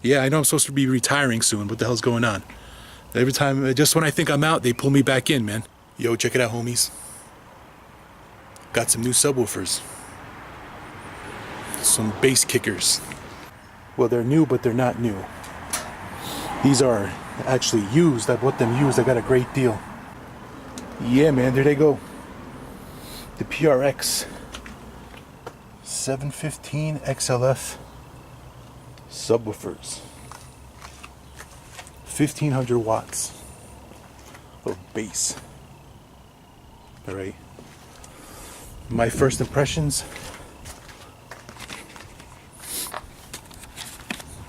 Yeah, I know I'm supposed to be retiring soon. What the hell's going on? Every time, just when I think I'm out, they pull me back in, man. Yo, check it out, homies. Got some new subwoofers. Some bass kickers. Well, they're new, but they're not new. These are actually used. I bought them used. I got a great deal. Yeah, man, there they go. The prx715xlf subwoofers. 1500 watts of bass. All right. My first impressions.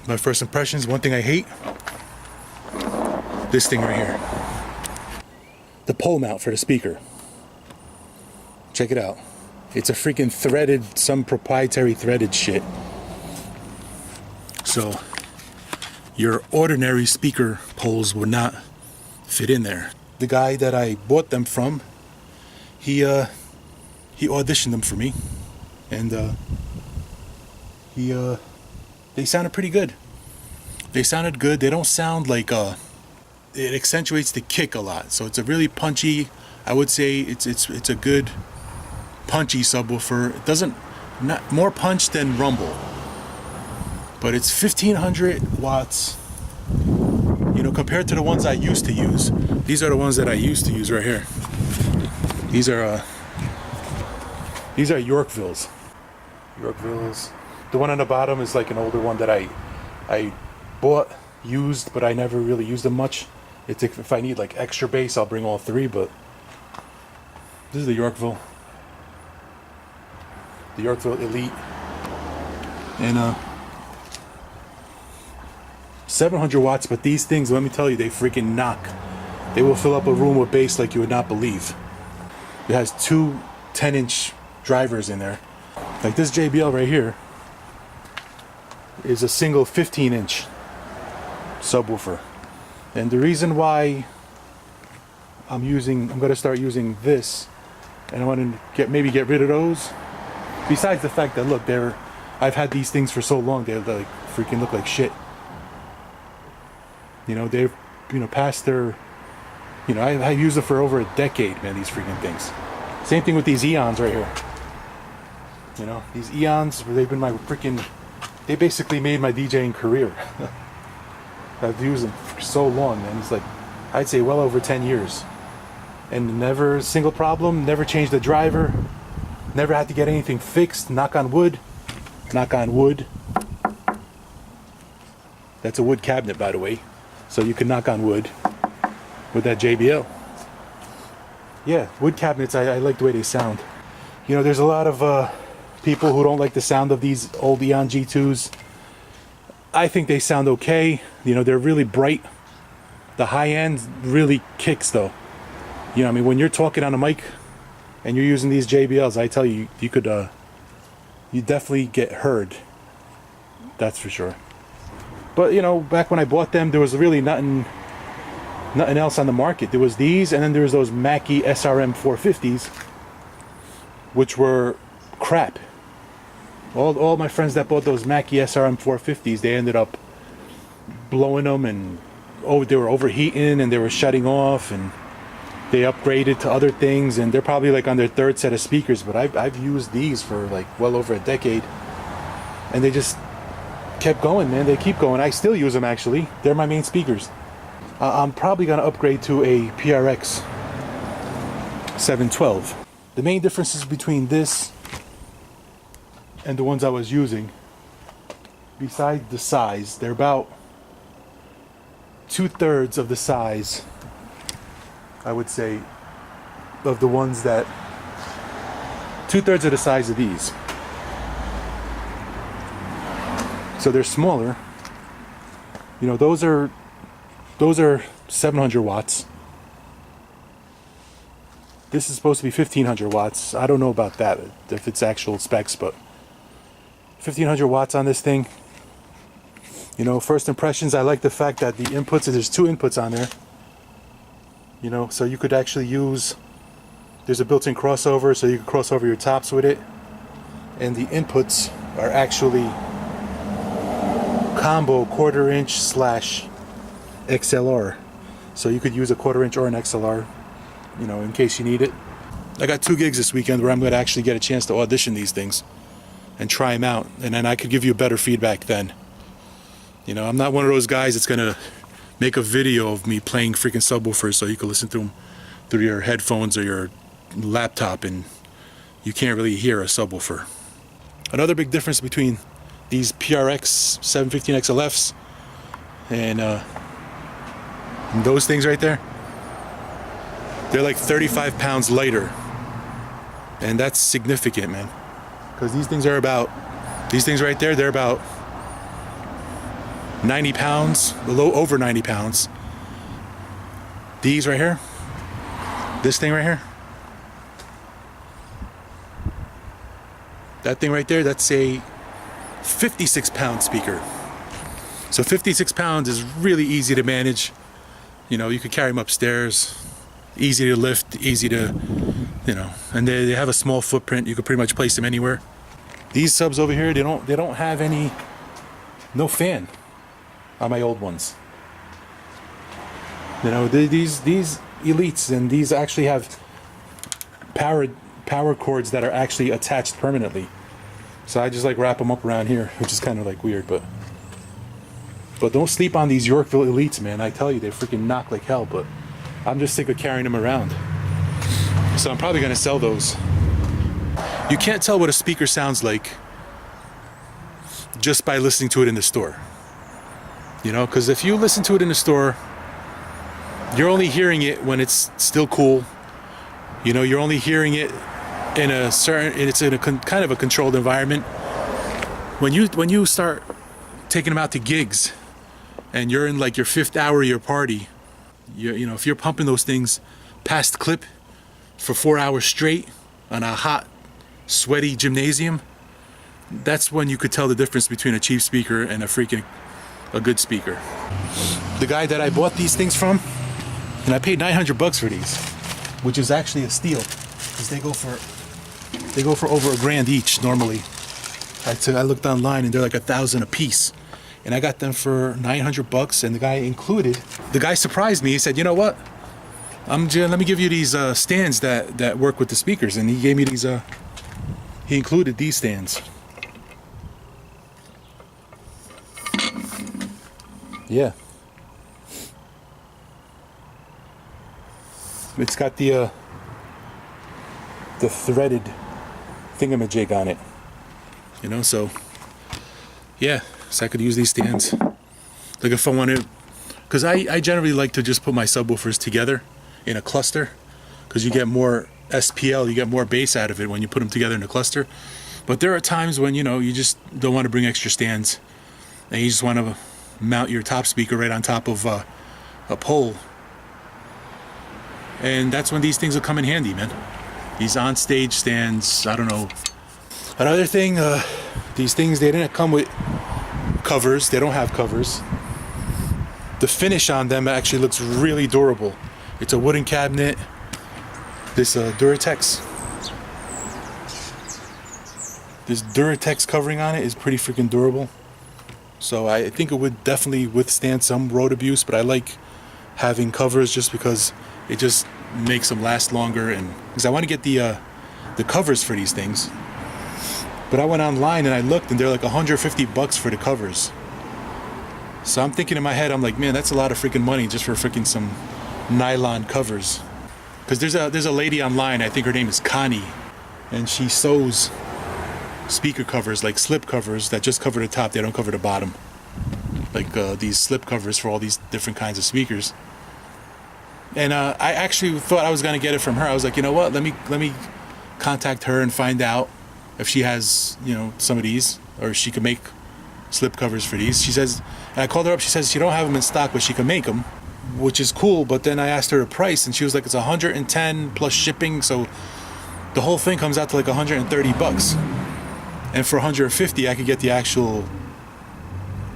One thing I hate. This thing right here. The pole mount for the speaker. Check it out. It's a freaking threaded, some proprietary threaded shit. So your ordinary speaker poles would not fit in there. The guy that I bought them from, he auditioned them for me, and they sounded pretty good. They sounded good. They don't sound like it accentuates the kick a lot. So it's a really punchy. I would say it's a good punchy subwoofer. It doesn't, not more punch than rumble, but it's 1500 watts. You know, compared to the ones I used to use. These are the ones that I used to use right here. These are Yorkvilles. The one on the bottom is like an older one that I bought used, but I never really used them much. It's if I need like extra bass, I'll bring all three. But this is the Yorkville Elite, and 700 watts. But these things, let me tell you, they freaking knock. They will fill up a room with bass like you would not believe. It has two 10-inch drivers in there. Like this JBL right here is a single 15-inch subwoofer. And the reason why I'm going to start using this, and I want to maybe get rid of those, besides the fact that, look, I've had these things for so long, they like freaking look like shit. You know, they've, past their, I've used it for over a decade, man, these freaking things. Same thing with these Eons right here. These Eons, they've been my freaking, they basically made my DJing career. I've used them for so long, man. It's like, I'd say well over 10 years. And never a single problem, never changed the driver, never had to get anything fixed, knock on wood. Knock on wood. That's a wood cabinet, by the way. So you can knock on wood with that JBL. Yeah, wood cabinets, I like the way they sound. There's a lot of people who don't like the sound of these old Eon G2s. I think they sound okay. They're really bright. The high end really kicks though. When you're talking on a mic and you're using these JBLs, I tell you, you could, you definitely get heard. That's for sure. But back when I bought them, there was really nothing else on the market. There was these, and then there was those Mackie SRM 450s, which were crap. All my friends that bought those Mackie SRM 450s, they ended up blowing them, and they were overheating and they were shutting off, and they upgraded to other things, and they're probably like on their third set of speakers. But I've used these for like well over a decade, and they just kept going, man. They keep going. I still use them, actually. They're my main speakers. I'm probably going to upgrade to a prx 712. The main differences between this and the ones I was using, besides the size, they're about 2/3 of the size, I would say, of the ones that 2/3 of the size of these. So they're smaller. Those are 700 watts. This is supposed to be 1500 watts. I don't know about that, if it's actual specs, but 1500 watts on this thing. First impressions, I like the fact that the inputs, there's two inputs on there. So you could actually there's a built-in crossover, so you can cross over your tops with it. And the inputs are actually combo 1/4 inch slash XLR. So you could use a 1/4 inch or an XLR, you know, in case you need it. I got 2 gigs this weekend where I'm going to actually get a chance to audition these things and try them out, and then I could give you better feedback then. You know, I'm not one of those guys that's going to make a video of me playing freaking subwoofers so you can listen to them through your headphones or your laptop and you can't really hear a subwoofer. Another big difference between these prx715xlfs and those things right there, they're like 35 pounds lighter, and that's significant, man, because these things are about, these things right there, they're about 90 pounds, a little over 90 pounds. These right here, this thing right here, that thing right there, that's a 56 pound speaker. So 56 pounds is really easy to manage. You know, you could carry them upstairs, easy to lift, easy to, you know, and they have a small footprint. You could pretty much place them anywhere. These subs over here, they don't have any, no fan on my old ones. You know, these Elites, and these actually have power cords that are actually attached permanently. So I just like wrap them up around here, which is kind of like weird, but don't sleep on these Yorkville Elites, man. I tell you, they freaking knock like hell, but I'm just sick of carrying them around. So I'm probably gonna sell those. You can't tell what a speaker sounds like just by listening to it in the store. You know, because if you listen to it in the store, you're only hearing it when it's still cool. You know, you're only hearing it in a certain, it's in a kind of a controlled environment. When you start taking them out to gigs and you're in like your 5th hour of your party, you know, if you're pumping those things past clip for 4 hours straight on a hot, sweaty gymnasium, that's when you could tell the difference between a cheap speaker and a good speaker. The guy that I bought these things from, and I paid $900 for these, which is actually a steal, because they go for over $1,000 each normally. I looked online and they're like $1,000 a piece, and I got them for $900. And the guy surprised me. He said, "You know what? Let me give you these stands that work with the speakers," and he gave me these. He included these stands. Yeah. It's got the threaded thingamajig on it. You know, so yeah, so I could use these stands. Like if I wanted, because I generally like to just put my subwoofers together in a cluster, because you get more SPL, you get more bass out of it when you put them together in a cluster. But there are times when, you know, you just don't want to bring extra stands, and you just want to mount your top speaker right on top of a pole, and that's when these things will come in handy, man. These on-stage stands. I don't know. Another thing, these things, they didn't come with covers. They don't have covers. The finish on them actually looks really durable. It's a wooden cabinet. This Duratex covering on it is pretty freaking durable. So I think it would definitely withstand some road abuse, but I like having covers just because it just makes them last longer, and because I want to get the covers for these things. But I went online and I looked, and they're like $150 for the covers. So I'm thinking in my head, I'm like, man, that's a lot of freaking money just for freaking some nylon covers. Because there's a lady online, I think her name is Connie, and she sews speaker covers, like slip covers that just cover the top, they don't cover the bottom, like these slip covers for all these different kinds of speakers. And I actually thought I was going to get it from her. I was like, you know what, let me contact her and find out if she has, you know, some of these, or she can make slip covers for these. She says, and I called her up, she says she don't have them in stock, but she can make them, which is cool. But then I asked her a price, and she was like, it's $110 plus shipping, so the whole thing comes out to like $130. And for $150, I could get the actual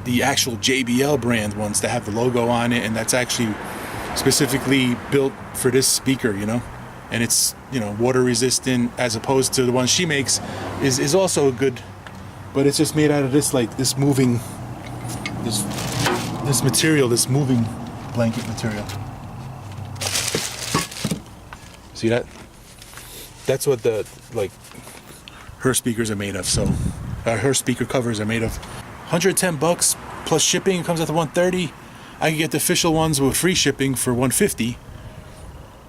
JBL brand ones that have the logo on it, and that's actually specifically built for this speaker, you know. And it's, you know, water resistant, as opposed to the one she makes is also good, but it's just made out of this, like this moving this material, this moving blanket material. See that? That's what the her speakers are made of. So her speaker covers are made of. $110 plus shipping. It comes out to $130. I can get the official ones with free shipping for $150.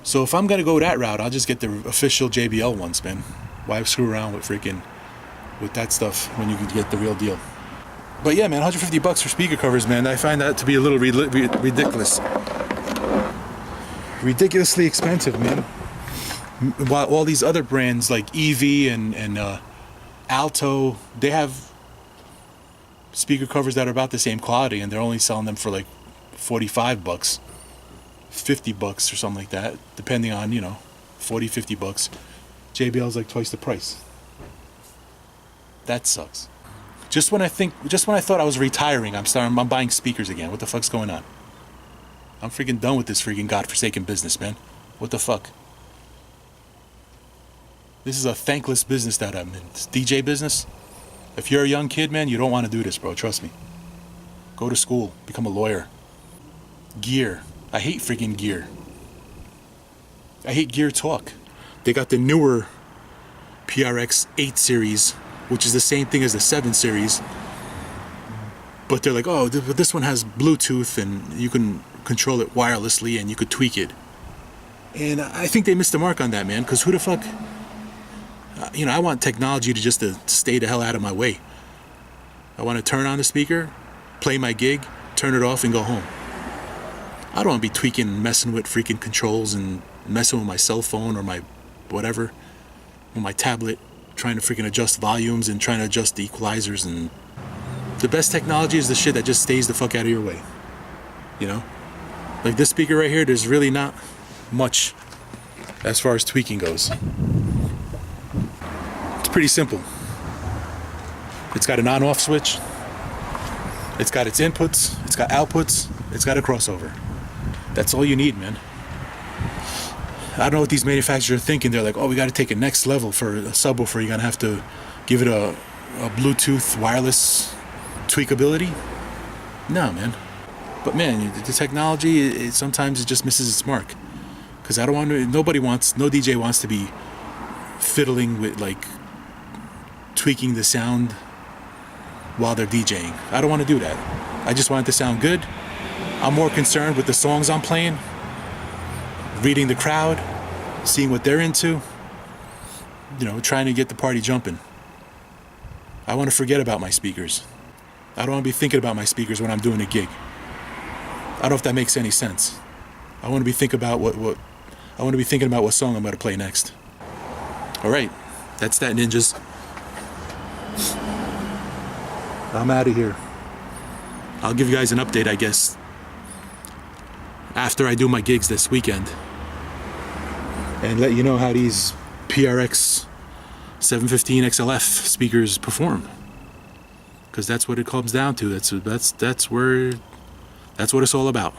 So if I'm gonna go that route, I'll just get the official JBL ones, man. Why screw around with that stuff when you can get the real deal? But yeah, man, $150 for speaker covers, man. I find that to be a little ridiculous. Ridiculously expensive, man. While all these other brands like EV and Alto, they have speaker covers that are about the same quality, and they're only selling them for like $45, $50 or something like that, depending on, $40, $50. JBL's like twice the price. That sucks. Just when I thought I was retiring, I'm buying speakers again. What the fuck's going on? I'm freaking done with this freaking godforsaken business, man. What the fuck? This is a thankless business that I'm in. This DJ business. If you're a young kid, man, you don't want to do this, bro. Trust me. Go to school. Become a lawyer. Gear. I hate freaking gear. I hate gear talk. They got the newer prx8 series, which is the same thing as the 7 series. But they're like, oh, this one has Bluetooth and you can control it wirelessly and you could tweak it. And I think they missed the mark on that, man, because who the fuck... I want technology to stay the hell out of my way. I want to turn on the speaker, play my gig, turn it off, and go home. I don't want to be tweaking and messing with freaking controls and messing with my cell phone or my whatever, with my tablet, trying to freaking adjust volumes and trying to adjust the equalizers. And the best technology is the shit that just stays the fuck out of your way. Like this speaker right here, there's really not much as far as tweaking goes. Pretty simple. It's got an on-off switch. It's got its inputs. It's got outputs. It's got a crossover. That's all you need, man. I don't know what these manufacturers are thinking. They're like, oh, we got to take a next level for a subwoofer. You're gonna have to give it a Bluetooth wireless tweakability. No, man. But man, the technology, sometimes it just misses its mark. Because no DJ wants to be fiddling with tweaking the sound while they're DJing. I don't want to do that. I just want it to sound good. I'm more concerned with the songs I'm playing, reading the crowd, seeing what they're into, trying to get the party jumping. I want to forget about my speakers. I don't want to be thinking about my speakers when I'm doing a gig. I don't know if that makes any sense. I want to be thinking about what song I'm going to play next. All right, that's that, ninjas. I'm out of here. I'll give you guys an update, I guess, after I do my gigs this weekend, and let you know how these prx715xlf speakers perform. Because that's what it comes down to. That's what it's all about.